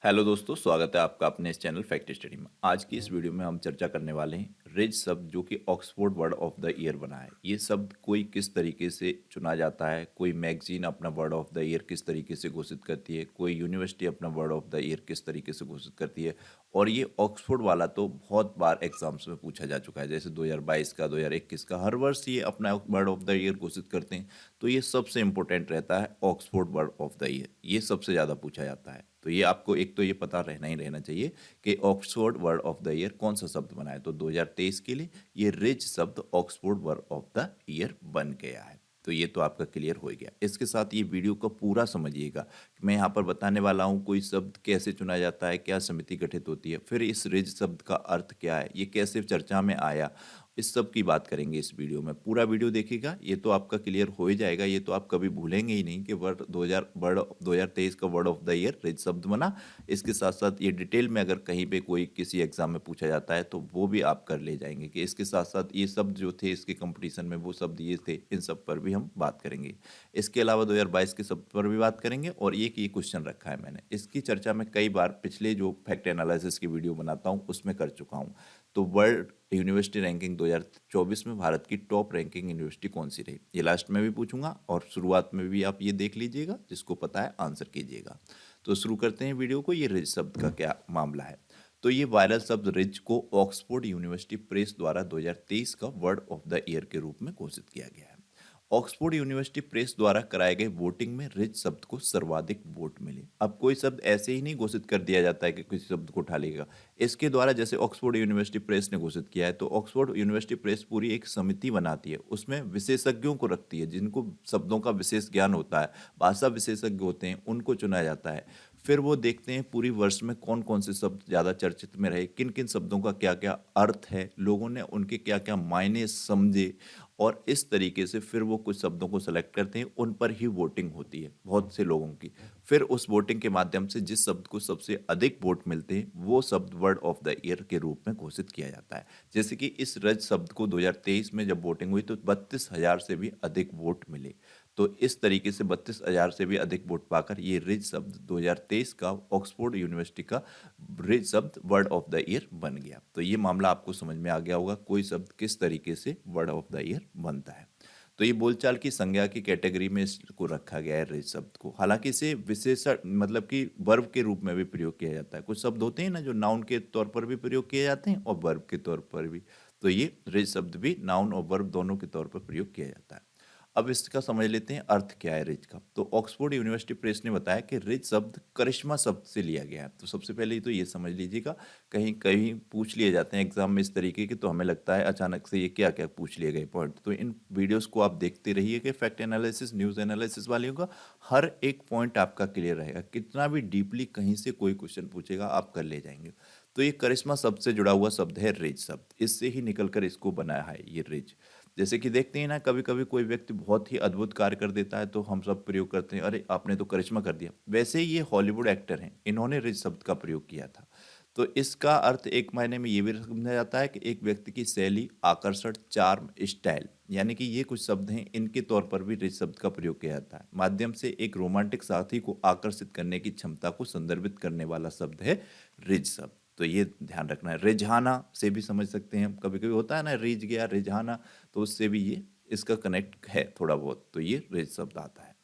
Hello दोस्तों, स्वागत है आपका अपने इस चैनल फैक्ट स्टडी में। आज की इस वीडियो में हम चर्चा करने वाले हैं रिज शब्द जो कि Oxford word of the year बना है। ये शब्द कोई किस तरीके से चुना जाता है, कोई मैगजीन अपना वर्ड ऑफ द ईयर किस तरीके से घोषित करती है, कोई यूनिवर्सिटी अपना वर्ड ऑफ द ईयर किस तरीके से घोषित करती है। और ये ऑक्सफोर्ड वाला तो बहुत बार एग्जाम्स में पूछा जा चुका है, जैसे 2022 का, 2021 का, हर वर्ष ये अपना वर्ड ऑफ द ईयर घोषित करते हैं। तो ये सबसे इंपॉर्टेंट रहता है Oxford word of the year, ये सबसे ज़्यादा पूछा जाता है। तो ये आपको एक तो ये पता रहना ही रहना चाहिए कि Oxford word of the year कौन सा शब्द बना है। तो 2023 के लिए ये रिच शब्द Oxford word of the year बन गया है। तो ये तो आपका क्लियर हो गया। इसके साथ ये वीडियो को पूरा समझिएगा। मैं यहाँ पर बताने वाला हूँ कोई शब्द कैसे चुना जाता है, क्या समिति गठित होती है, फिर इस रिज शब्द का अर्थ क्या है, ये कैसे चर्चा में आया, इस सब की बात करेंगे इस वीडियो में। पूरा वीडियो देखिएगा, ये तो आपका क्लियर हो ही जाएगा। ये तो आप कभी भूलेंगे ही नहीं कि वर्ड 2023 का word of the year ridge शब्द बना। इसके साथ साथ ये डिटेल में अगर कहीं पे कोई किसी एग्जाम में पूछा जाता है तो वो भी आप कर ले जाएंगे कि इसके साथ साथ ये शब्द जो थे इसके कंपटीशन में वो शब्द ये थे, इन सब पर भी हम बात करेंगे। इसके अलावा 2022 के शब्द पर भी बात करेंगे और एक ये क्वेश्चन रखा है मैंने, इसकी चर्चा में कई बार पिछले जो फैक्ट एनालिसिस की वीडियो बनाता हूँ उसमें कर चुका हूँ। तो वर्ल्ड यूनिवर्सिटी रैंकिंग 2024 में भारत की टॉप रैंकिंग यूनिवर्सिटी कौन सी रही, ये लास्ट में भी पूछूंगा और शुरुआत में भी आप ये देख लीजिएगा, जिसको पता है आंसर कीजिएगा। तो शुरू करते हैं वीडियो को। ये रिज शब्द का क्या मामला है। तो ये वायरल शब्द रिज को ऑक्सफोर्ड यूनिवर्सिटी प्रेस द्वारा 2023 का वर्ड ऑफ द ईयर के रूप में घोषित किया गया है। ऑक्सफोर्ड यूनिवर्सिटी प्रेस द्वारा कराए गए वोटिंग में रिच शब्द को सर्वाधिक वोट मिले। अब कोई शब्द ऐसे ही नहीं घोषित कर दिया जाता है कि किसी शब्द को उठा लेगा। इसके द्वारा जैसे ऑक्सफोर्ड यूनिवर्सिटी प्रेस ने घोषित किया है, तो ऑक्सफोर्ड यूनिवर्सिटी प्रेस पूरी एक समिति बनाती है, उसमें विशेषज्ञों को रखती है जिनको शब्दों का विशेष ज्ञान होता है, भाषा विशेषज्ञ होते हैं, उनको चुना जाता है। फिर वो देखते हैं पूरी वर्ष में कौन कौन से शब्द ज़्यादा चर्चित में रहे, किन किन शब्दों का क्या क्या अर्थ है, लोगों ने उनके क्या क्या मायने समझे, और इस तरीके से फिर वो कुछ शब्दों को सेलेक्ट करते हैं, उन पर ही वोटिंग होती है बहुत से लोगों की। फिर उस वोटिंग के माध्यम से जिस शब्द को सबसे अधिक वोट मिलते हैं वो शब्द वर्ड ऑफ द ईयर के रूप में घोषित किया जाता है। जैसे कि इस रज शब्द को 2023 में जब वोटिंग हुई तो 32,000 से भी अधिक वोट मिले। तो इस तरीके से 32,000 से भी अधिक वोट पाकर ये रिज शब्द 2023 का ऑक्सफोर्ड यूनिवर्सिटी का रिज शब्द वर्ड ऑफ द ईयर बन गया। तो ये मामला आपको समझ में आ गया होगा, कोई शब्द किस तरीके से वर्ड ऑफ द ईयर बनता है। तो ये बोलचाल की संज्ञा की कैटेगरी में इसको रखा गया है रिज शब्द को। हालांकि इसे विशेषण मतलब कि वर्ब के रूप में भी प्रयोग किया जाता है। कुछ शब्द होते हैं ना जो नाउन के तौर पर भी प्रयोग किए जाते हैं और वर्ब के तौर पर भी। तो ये रिज शब्द भी नाउन और वर्ब दोनों के तौर पर प्रयोग किया जाता है। अब इसका समझ लेते हैं अर्थ क्या है रिच का। तो ऑक्सफोर्ड यूनिवर्सिटी प्रेस ने बताया कि रिच शब्द करिश्मा शब्द से लिया गया है। तो सबसे पहले तो ये समझ लीजिएगा, कहीं कहीं पूछ लिए जाते हैं एग्जाम में इस तरीके के, तो हमें लगता है अचानक से ये क्या क्या पूछ लिए गए पॉइंट। तो इन वीडियोस को आप देखते रहिए कि फैक्ट एनालिसिस न्यूज़ एनालिसिस वाले का हर एक पॉइंट आपका क्लियर रहेगा। कितना भी डीपली कहीं से कोई क्वेश्चन पूछेगा आप कर ले जाएंगे। तो ये करिश्मा शब्द से जुड़ा हुआ शब्द है रिच शब्द, इससे ही निकल कर इसको बनाया है ये रिच। जैसे कि देखते हैं ना, कभी कभी कोई व्यक्ति बहुत ही अद्भुत कार्य कर देता है तो हम सब प्रयोग करते हैं, अरे आपने तो करिश्मा कर दिया। वैसे ही ये हॉलीवुड एक्टर हैं, इन्होंने रिच शब्द का प्रयोग किया था। तो इसका अर्थ एक मायने में ये भी समझा जाता है कि एक व्यक्ति की शैली, आकर्षण, चार्म, स्टाइल, यानी कि ये कुछ शब्द हैं, इनके तौर पर भी रिच शब्द का प्रयोग किया जाता है। माध्यम से एक रोमांटिक साथी को आकर्षित करने की क्षमता को संदर्भित करने वाला शब्द है रिच शब्द। तो ये ध्यान रखना है। रिझाना से भी समझ सकते हैं, कभी कभी होता है ना रिझ गया, रिझाना, तो उससे भी ये इसका कनेक्ट है थोड़ा बहुत। तो ये रिच शब्द आता है।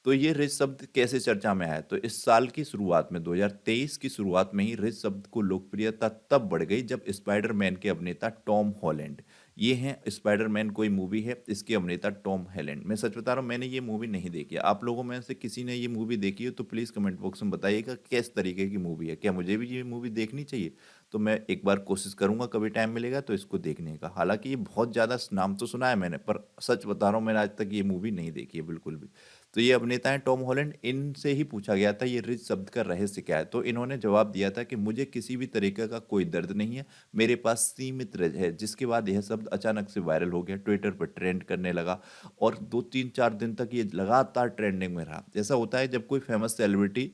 तो ये रिच शब्द कैसे चर्चा में आया, तो इस साल की शुरुआत में 2023 की शुरुआत में ही रिच शब्द को लोकप्रियता तब बढ़ गई जब स्पाइडरमैन के अभिनेता टॉम हॉलैंड, ये हैं स्पाइडरमैन कोई मूवी है, इसके अभिनेता टॉम हॉलैंड। मैं सच बता रहा हूँ, मैंने ये मूवी नहीं देखी है। आप लोगों में से किसी ने ये मूवी देखी हो तो प्लीज़ कमेंट बॉक्स में बताइएगा किस तरीके की मूवी है, क्या मुझे भी ये मूवी देखनी चाहिए। तो मैं एक बार कोशिश करूंगा, कभी टाइम मिलेगा तो इसको देखने का। हालांकि ये बहुत ज़्यादा नाम तो सुना है मैंने, पर सच बता रहा हूँ मैंने आज तक ये मूवी नहीं देखी है बिल्कुल भी। तो ये अभिनेता हैं टॉम हॉलैंड, इनसे ही पूछा गया था ये रिच शब्द का रहस्य क्या है। तो इन्होंने जवाब दिया था कि मुझे किसी भी तरीके का कोई दर्द नहीं है, मेरे पास सीमित रज है। जिसके बाद यह शब्द अचानक से वायरल हो गया, ट्विटर पर ट्रेंड करने लगा और 2 3 4 दिन तक ये लगातार ट्रेंडिंग में रहा। जैसा होता है जब कोई फेमस सेलिब्रिटी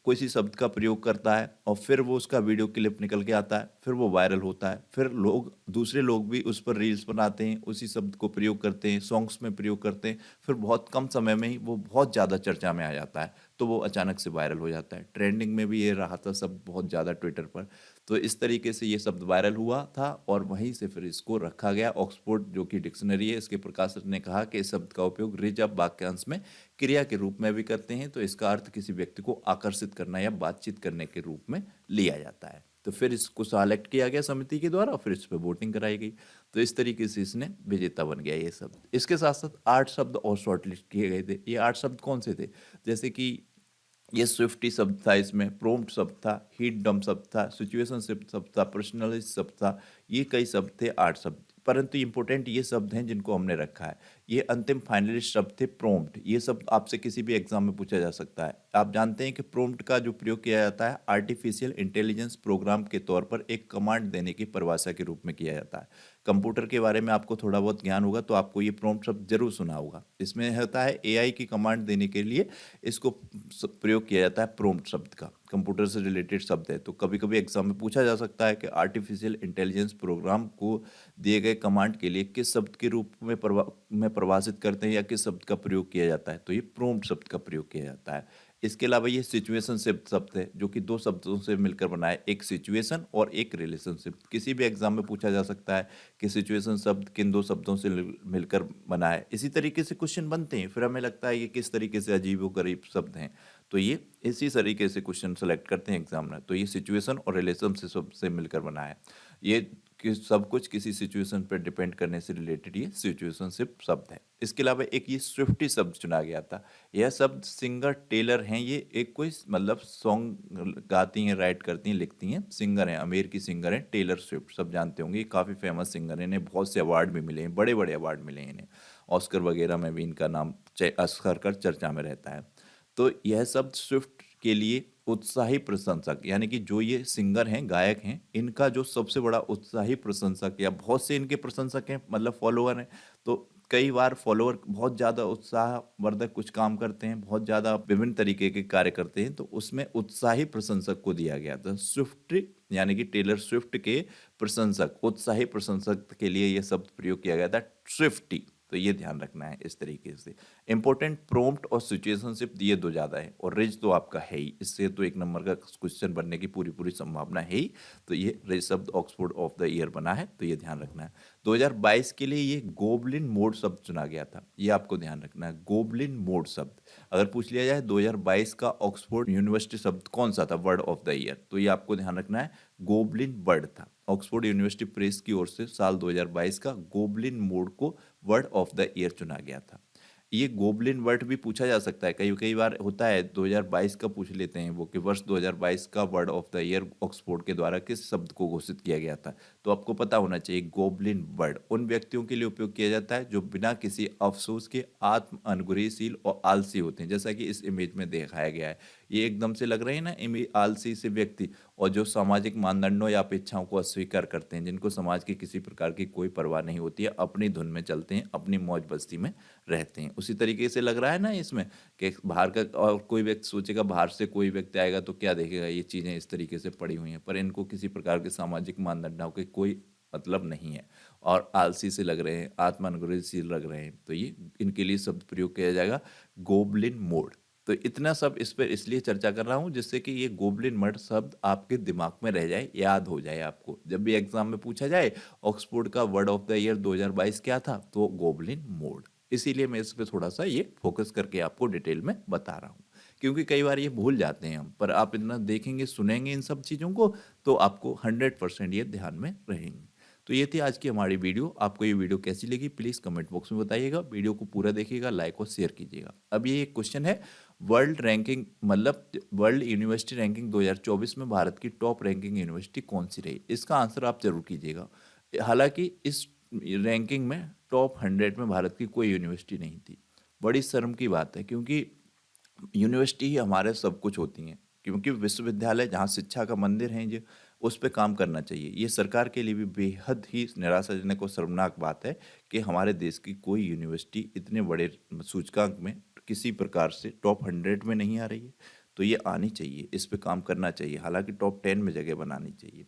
किसी शब्द का प्रयोग करता है और फिर वो उसका वीडियो क्लिप निकल के आता है, फिर वो वायरल होता है, फिर लोग दूसरे लोग भी उस पर रील्स बनाते हैं, उसी शब्द को प्रयोग करते हैं, सॉन्ग्स में प्रयोग करते हैं, फिर बहुत कम समय में ही वो बहुत ज़्यादा चर्चा में आ जाता है। तो वो अचानक से वायरल हो जाता है। ट्रेंडिंग में भी ये रहा था सब बहुत ज़्यादा ट्विटर पर। तो इस तरीके से ये शब्द वायरल हुआ था और वहीं से फिर इसको रखा गया। ऑक्सफोर्ड जो कि डिक्शनरी है, इसके प्रकाशक ने कहा कि इस शब्द का उपयोग रिज अप वाक्यांश में क्रिया के रूप में भी करते हैं, तो इसका अर्थ किसी व्यक्ति को आकर्षित करना या बातचीत करने के रूप में लिया जाता है। तो फिर इसको सेलेक्ट किया गया समिति के द्वारा और फिर इस पर वोटिंग कराई गई। तो इस तरीके से इसने विजेता बन गया ये शब्द। इसके साथ साथ 8 शब्द और शॉर्टलिस्ट किए गए थे। ये 8 शब्द कौन से थे? जैसे कि ये स्विफ्टी शब्द था, इसमें प्रोम्प्ट शब्द था, हीट डम शब्द था, सिचुएशनशिप शब्द था, पर्सनलिस्ट शब्द था। ये कई शब्द थे, 8 शब्द। परंतु इंपॉर्टेंट ये शब्द हैं जिनको हमने रखा है। ये अंतिम फाइनलिस्ट शब्द थे प्रोम्प्ट। ये शब्द आपसे किसी भी एग्जाम में पूछा जा सकता है। आप जानते हैं कि प्रोम्प्ट का जो प्रयोग किया जाता है आर्टिफिशियल इंटेलिजेंस प्रोग्राम के तौर पर एक कमांड देने की परिभाषा के रूप में किया जाता है। कंप्यूटर के बारे में आपको थोड़ा बहुत ज्ञान होगा तो आपको ये प्रोम्प्ट शब्द जरूर सुना होगा। इसमें होता है एआई की कमांड देने के लिए इसको प्रयोग किया जाता है प्रोम्प्ट शब्द का। कंप्यूटर से रिलेटेड शब्द है, तो कभी कभी एग्जाम में पूछा जा सकता है कि आर्टिफिशियल इंटेलिजेंस प्रोग्राम को दिए गए कमांड के लिए किस शब्द के रूप में परिभाषित करते हैं या किस शब्द का प्रयोग किया जाता है, तो ये प्रोम्प्ट शब्द का प्रयोग किया जाता है। इसके अलावा ये सिचुएशनशिप शब्द है जो कि 2 शब्दों से मिलकर बना है, एक सिचुएशन और एक रिलेशनशिप। किसी भी एग्जाम में पूछा जा सकता है कि सिचुएशन शब्द किन 2 शब्दों से मिलकर बना है। इसी तरीके से क्वेश्चन बनते हैं, फिर हमें लगता है ये किस तरीके से अजीबोगरीब शब्द हैं, तो ये इसी तरीके से क्वेश्चन सेलेक्ट करते हैं एग्जामिनर। तो ये सिचुएशन और रिलेशनशिप से मिलकर बना है। ये कि सब कुछ किसी सिचुएशन पर डिपेंड करने से रिलेटेड ये सिचुएशनशिप शब्द है। इसके अलावा एक ये स्विफ्टी शब्द चुना गया था। यह शब्द सिंगर टेलर हैं, ये एक कोई मतलब सॉन्ग गाती हैं, राइट करती हैं, लिखती हैं, सिंगर हैं, अमेरिकी सिंगर हैं टेलर स्विफ्ट, सब जानते होंगे। ये काफ़ी फेमस सिंगर हैं, इन्हें बहुत से अवार्ड भी मिले हैं, बड़े बड़े अवार्ड मिले हैं इन्हें। ऑस्कर वगैरह में भी इनका नाम अक्सर कर चर्चा में रहता है। तो यह शब्द स्विफ्ट के लिए उत्साही प्रशंसक, यानी कि जो ये सिंगर हैं, गायक हैं, इनका जो सबसे बड़ा उत्साही प्रशंसक या बहुत से इनके प्रशंसक हैं, मतलब फॉलोअर हैं। तो कई बार फॉलोअर बहुत ज़्यादा उत्साहवर्धक कुछ काम करते हैं, बहुत ज़्यादा विभिन्न तरीके के कार्य करते हैं, तो उसमें उत्साही प्रशंसक को दिया गया था स्विफ्ट, यानी कि टेलर स्विफ्ट के प्रशंसक, उत्साही प्रशंसक के लिए यह शब्द प्रयोग किया गया था स्विफ्टी। तो ये ध्यान रखना है इस तरीके से। इंपॉर्टेंट प्रोम्प्ट और सिचुएशनशिप ये 2 ज़्यादा है और रिज तो आपका है ही, इससे तो एक नंबर का क्वेश्चन बनने की पूरी पूरी संभावना है ही। तो ये रिज शब्द ऑक्सफोर्ड ऑफ द ईयर बना है, तो ये ध्यान रखना है। 2022 के लिए ये गोबलिन मोड शब्द चुना गया था, ये आपको ध्यान रखना है। गोबलिन मोड शब्द अगर पूछ लिया जाए 2022 का ऑक्सफोर्ड यूनिवर्सिटी शब्द कौन सा था वर्ड ऑफ द ईयर, तो ये आपको ध्यान रखना है गोबलिन वर्ड था। ऑक्सफोर्ड यूनिवर्सिटी प्रेस की ओर से साल 2022 का गोबलिन मोड को वर्ड ऑफ द ईयर चुना गया था। ये गोबलिन वर्ड भी पूछा जा सकता है, कई कई बार होता है 2022 का पूछ लेते हैं वो कि वर्ष 2022 का word of the year Oxford के द्वारा किस शब्द को घोषित किया गया था। तो आपको पता होना चाहिए गोबलिन वर्ड उन व्यक्तियों के लिए उपयोग किया जाता है जो बिना किसी अफसोस के आत्म अनुग्रहशील और आलसी होते हैं, जैसा कि इस इमेज में दिखाया गया है। ये एकदम से लग रहे हैं ना आलसी से व्यक्ति, और जो सामाजिक मानदंडों या अपेक्षाओं को अस्वीकार करते हैं, जिनको समाज की किसी प्रकार की कोई परवाह नहीं होती है, अपनी धुन में चलते हैं, अपनी मौज बस्ती में रहते हैं। उसी तरीके से लग रहा है ना इसमें कि बाहर का और कोई व्यक्ति सोचेगा, बाहर से कोई व्यक्ति आएगा तो क्या देखेगा, ये चीज़ें इस तरीके से पड़ी हुई हैं, पर इनको किसी प्रकार के सामाजिक मानदंडों के कोई मतलब नहीं है और आलसी से लग रहे हैं, आत्मानुग्रहशील लग रहे हैं। तो ये इनके लिए शब्द प्रयोग किया जाएगा गोबलिन मोड। तो इतना सब इस पर इसलिए चर्चा कर रहा हूँ जिससे कि ये गोबलिन मर्ड शब्द आपके दिमाग में रह जाए, याद हो जाए आपको। जब भी एग्जाम में पूछा जाए ऑक्सफोर्ड का वर्ड ऑफ द ईयर 2022 क्या था, तो गोबलिन मोड। इसीलिए मैं इस पर थोड़ा सा ये फोकस करके आपको डिटेल में बता रहा हूँ, क्योंकि कई बार ये भूल जाते हैं हम, पर आप इतना देखेंगे सुनेंगे इन सब चीज़ों को तो आपको 100% ये ध्यान में रहेंगे। तो ये थी आज की हमारी वीडियो। आपको ये वीडियो कैसी लगी प्लीज़ कमेंट बॉक्स में बताइएगा, वीडियो को पूरा देखिएगा, लाइक और शेयर कीजिएगा। अब ये एक क्वेश्चन है, वर्ल्ड रैंकिंग मतलब वर्ल्ड यूनिवर्सिटी रैंकिंग 2024 में भारत की टॉप रैंकिंग यूनिवर्सिटी कौन सी रही, इसका आंसर आप जरूर कीजिएगा। हालांकि इस रैंकिंग में टॉप 100 में भारत की कोई यूनिवर्सिटी नहीं थी। बड़ी शर्म की बात है, क्योंकि यूनिवर्सिटी ही हमारे सब कुछ होती हैं, क्योंकि विश्वविद्यालय जहाँ शिक्षा का मंदिर है ये, उस पर काम करना चाहिए। ये सरकार के लिए भी बेहद ही निराशाजनक और शर्मनाक बात है कि हमारे देश की कोई यूनिवर्सिटी इतने बड़े सूचकांक में किसी प्रकार से टॉप 100 में नहीं आ रही है। तो ये आनी चाहिए, इस पे काम करना चाहिए, हालांकि टॉप 10 में जगह बनानी चाहिए।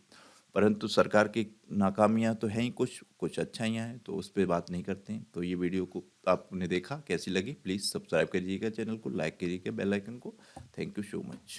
परंतु सरकार की नाकामियाँ तो हैं ही, कुछ कुछ अच्छाइयाँ हैं, तो उस पे बात नहीं करते हैं। तो ये वीडियो को आपने देखा, कैसी लगी? प्लीज़ सब्सक्राइब करिएगा चैनल को, लाइक करिएगा बेल आइकन को। Thank you so much.